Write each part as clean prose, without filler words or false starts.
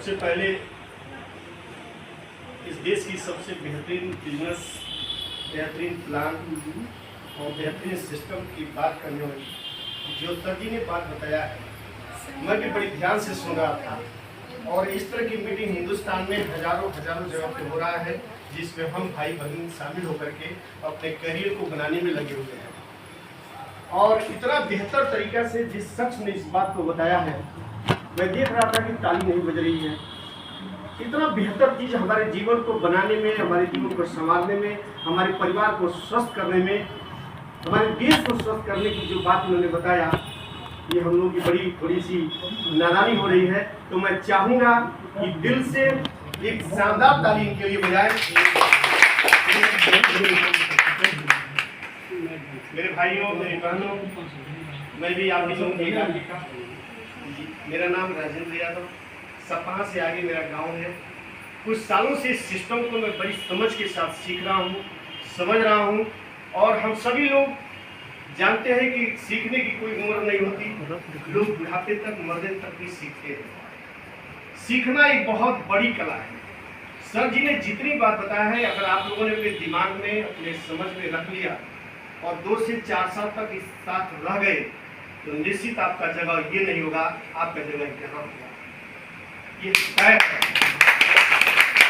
सबसे पहले इस देश की सबसे बेहतरीन बिजनेस, बेहतरीन प्लान और बेहतरीन सिस्टम की बात करने वाली जो सर जी ने बात बताया है, मैं भी बड़ी ध्यान से सुन रहा था। और इस तरह की मीटिंग हिंदुस्तान में हजारों जगह पे हो रहा है, जिसमें हम भाई बहन शामिल होकर के अपने करियर को बनाने में लगे हुए हैं। और इतना बेहतर तरीका से जिस शख्स ने इस बात को बताया है, मैं देख रहा था कि ताली नहीं बज रही है। इतना बेहतर चीज़ हमारे जीवन को बनाने में, हमारे जीवन को संवारने में, हमारे परिवार को स्वस्थ करने में, हमारे देश को स्वस्थ करने की जो बात उन्होंने बताया, ये हम लोगों की बड़ी थोड़ी सी नादानी हो रही है। तो मैं चाहूँगा कि दिल से एक शानदार ताली इनके लिए बजाएं। मेरे भाइयों, मेरी बहनों, मैं भी आप लोगों की एकांकिका, मेरा नाम राजेंद्र यादव, सपहा से आगे मेरा गांव है। कुछ सालों से इस सिस्टम को मैं बड़ी समझ के साथ सीख रहा हूँ, समझ रहा हूँ। और हम सभी लोग जानते हैं कि सीखने की कोई उम्र नहीं होती, लोग बुढ़ापे तक, मरने तक भी सीखते हैं। सीखना एक बहुत बड़ी कला है। सर जी ने जितनी बात बताया है, अगर आप लोगों ने अपने दिमाग में, अपने समझ में रख लिया और 2 से 4 साल तक इस साथ रह गए, तो निश्चित आपका जगह ये नहीं होगा, आपका जगह यहाँ होगा, ये तय है।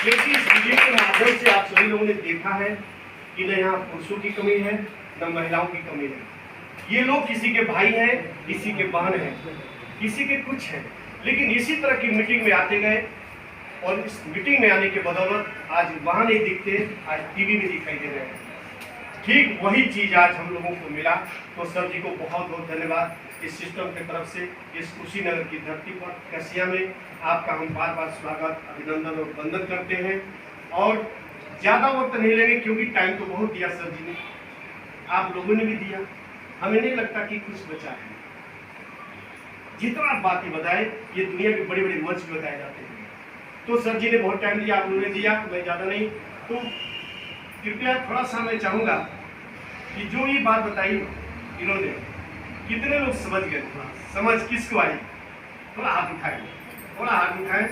क्योंकि इस वीडियो के माध्यम से आप सभी लोगों ने देखा है कि न यहाँ पुरुषों की कमी है, न महिलाओं की कमी है। ये लोग किसी के भाई हैं, किसी के बहन हैं, किसी के कुछ हैं, लेकिन इसी तरह की मीटिंग में आते गए और इस मीटिंग में आने के बदौलत आज वहाँ नहीं दिखते, आज टीवी में दिखाई दे रहे हैं। ठीक वही चीज़ आज हम लोगों को मिला। तो सर जी को बहुत बहुत धन्यवाद। इस सिस्टम की तरफ से इस कुशीनगर की धरती पर कसिया में आपका हम बार बार स्वागत, अभिनंदन और वंदन करते हैं। और ज़्यादा वक्त नहीं लेंगे, क्योंकि टाइम तो बहुत दिया सर जी ने, आप लोगों ने भी दिया। हमें नहीं लगता कि कुछ बचा है। जितना आप बातें बताए, ये दुनिया के बड़े बड़े मंच बताए जाते हैं। तो सर जी ने बहुत टाइम दिया, आप लोगों ने दिया, मैं ज़्यादा नहीं। तो कृपया थोड़ा सा मैं चाहूँगा कि जो ये बात बताई इन्होंने, कितने लोग समझ गए, समझ किसको आई, थोड़ा हाथ उठाए, थोड़ा हाथ उठाए,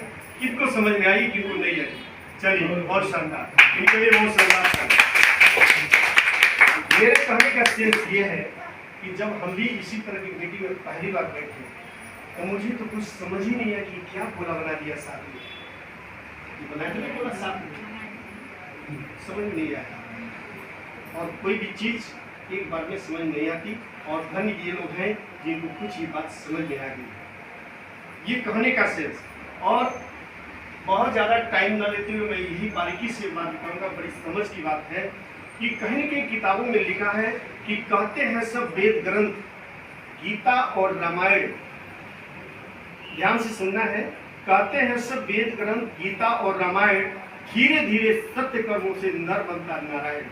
किसको समझ में आई, किसको नहीं आई। चलिए, बहुत शानदार, इनके लिए बहुत शानदार। मेरे कहने का सेंस ये है कि जब हम भी इसी तरह की मीटिंग में पहली बार बैठे, तो मुझे तो कुछ समझ ही नहीं है कि क्या बोला बना दिया साथ में, बना के बोला साथ में, समझ नहीं आया। और कोई भी चीज़ एक बार में समझ नहीं आती। और धन्य ये लोग हैं जिनको कुछ ही बात समझ में आ गई। ये कहने का सेंस। और बहुत ज़्यादा टाइम न लेते हुए मैं यही बारीकी से बात करूँगा, बड़ी समझ की बात है कि कहीं न कहीं किताबों में लिखा है कि कहते हैं सब वेद ग्रंथ, गीता और रामायण, ध्यान से सुनना है, कहते हैं सब वेद ग्रंथ, गीता और रामायण, धीरे धीरे सत्य कर्मों से नर बनता नारायण।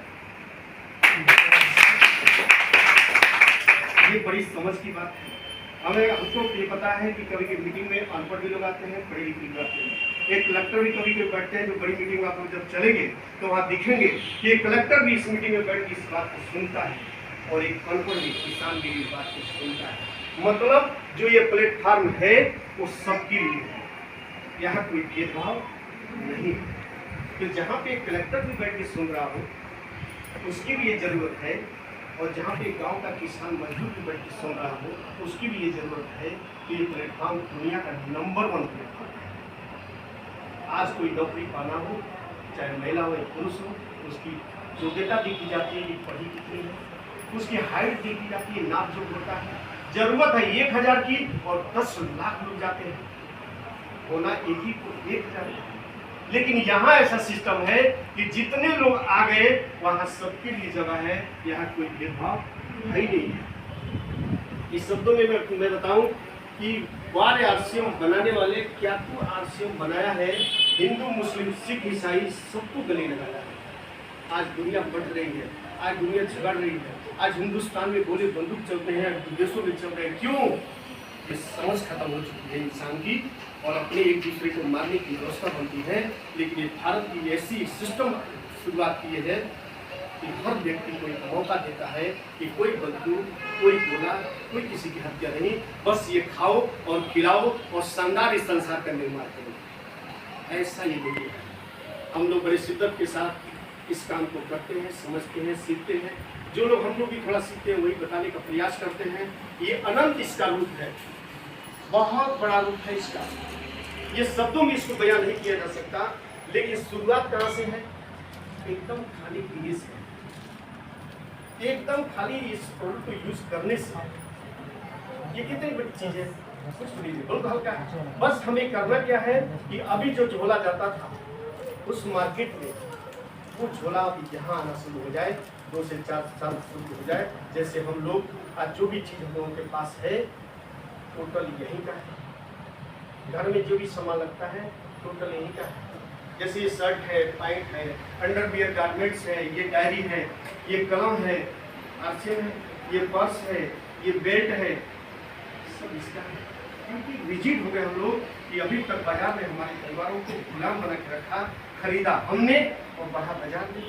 ये बड़ी समझ की बात है। हमको ये पता है कि कभी कभी मीटिंग में अनपढ़ भी लोग आते हैं, पढ़े लिखे भी आते हैं। एक कलेक्टर भी कभी कभी बैठते हैं, जो बड़ी मीटिंग में आप लोग जब चलेंगे तो वहाँ दिखेंगे कि एक कलेक्टर भी इस मीटिंग में बैठ के इस बात को सुनता है, और एक अनपढ़ भी, किसान भी इस बात को सुनता है। मतलब जो ये प्लेटफार्म है वो सबके लिए है, यहाँ कोई भेदभाव नहीं है। तो जहाँ पे एक कलेक्टर भी बैठ के सुन रहा हो, उसकी भी ये जरूरत है। और जहाँ पे गांव का किसान मजदूर भी बैठ के सुन रहा हो, उसकी भी ये जरूरत है कि ये प्लेटफॉर्म दुनिया का नंबर 1 प्लेटफॉर्म है। आज कोई नौकरी पाना हो, चाहे महिला हो या पुरुष हो, उसकी योग्यता देखी जाती है, ये पढ़ी कितनी है, उसकी हाइट देखी जाती है, नाप जोख होता है। जरूरत है 1000 की और 10 लाख लोग जाते हैं, होना एक ही को 1000। लेकिन यहाँ ऐसा सिस्टम है कि जितने लोग आ गए वहाँ सबके लिए जगह है, यहाँ कोई भेदभाव है ही नहीं है। इस शब्दों में मैं बताऊं कि वार आरसीएम बनाने वाले क्या तो आरसीएम बनाया है, हिंदू मुस्लिम सिख ईसाई सबको गले लगाया है। आज दुनिया बढ़ रही है, आज दुनिया झगड़ रही है, आज हिंदुस्तान में गोले बंदूक चलते हैं, विदेशों में चल रहे हैं। क्यों? ये समझ खत्म हो चुकी है इंसान की, और अपने एक दूसरे को मारने की व्यवस्था बनती है। लेकिन ये भारत की ऐसी सिस्टम शुरुआत की है कि हर व्यक्ति को एक मौका देता है कि कोई बंदूक, कोई गोला, कोई किसी की हत्या नहीं, बस ये खाओ और खिलाओ और शानदार इस संसार का निर्माण करो। ऐसा ये नहीं है। हम लोग बड़े शिद्दत के साथ इस काम को करते हैं, समझते हैं, सीखते हैं। जो लोग हम लोग भी थोड़ा सीखते हैं वही बताने का प्रयास करते हैं। ये अनंत इसका रूप है, बहुत बड़ा रूप है इसका। ये शब्दों में इसको बयान नहीं किया जा सकता। लेकिन शुरुआत कहाँ से है? एकदम खाली पीने से, एकदम खाली इस प्रोडक्ट को यूज करने से। ये कितनी बड़ी चीज है, कुछ नहीं है, बहुत हल्का है। बस हमें करना क्या है कि अभी जो झोला जाता था उस मार्केट में, वो झोला अभी यहाँ आना शुरू हो जाए, 2 से 4 साल शुरू हो जाए। जैसे हम लोग आज जो भी चीज़ हम लोगों के पास है टोटल यहीं का है। घर में जो भी सामान लगता है टोटल यहीं का है। जैसे ये शर्ट है, पैंट है, अंडरवियर गारमेंट्स है, ये डायरी है, ये कलम है, आर्चन है, ये पर्स है, ये बेल्ट है, सब इसका है। क्योंकि रिजिड हो गए हम लोग कि अभी तक बाजार में हमारे परिवारों को गुलाम बना के रखा, खरीदा हमने और बढ़ा बाजार में,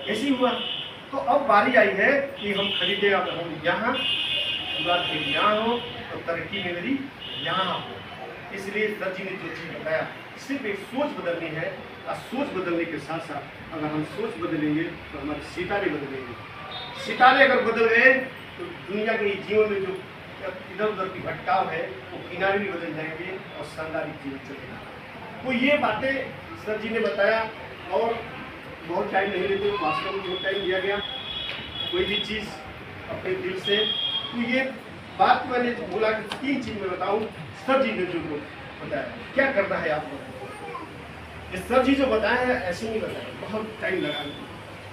ऐसी हुआ। तो अब बारी आई है कि हम खरीदे, अब हम यहाँ बात मेरी यहाँ हो तो तरक्की में मेरी यहाँ हो। इसलिए सर जी ने जो चीज़ बताया, सिर्फ एक सोच बदलनी है। और सोच बदलने के साथ साथ अगर हम सोच बदलेंगे तो हमारे सितारे बदलेंगे। सितारे अगर बदल गए तो दुनिया के जीवन में जो इधर उधर की भटकाव है वो किनारे भी बदल जाएंगे और शानदार जीवन चलेगा। तो ये बातें सर जी ने बताया और बहुत टाइम नहीं लेते, वास्तव में बहुत टाइम दिया गया। कोई भी चीज़ अपने दिल से, तो ये बात मैंने बोला कि 3 चीज़ में बताऊँ। सर जी ने जो बताया क्या करना है आपको, ये सर जी जो बताया है ऐसे नहीं बताया, बहुत टाइम लगा,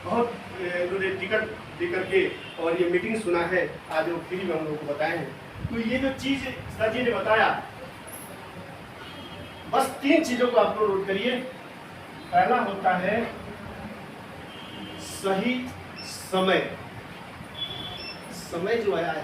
बहुत उन्होंने टिकट दे करके और ये मीटिंग सुना है, आज वो फ्री में हम लोगों को बताए हैं। तो ये जो चीज़ सर जी ने बताया, बस 3 चीज़ों को आप लोग नोट करिए। पहला होता है सही समय। समय जो आया है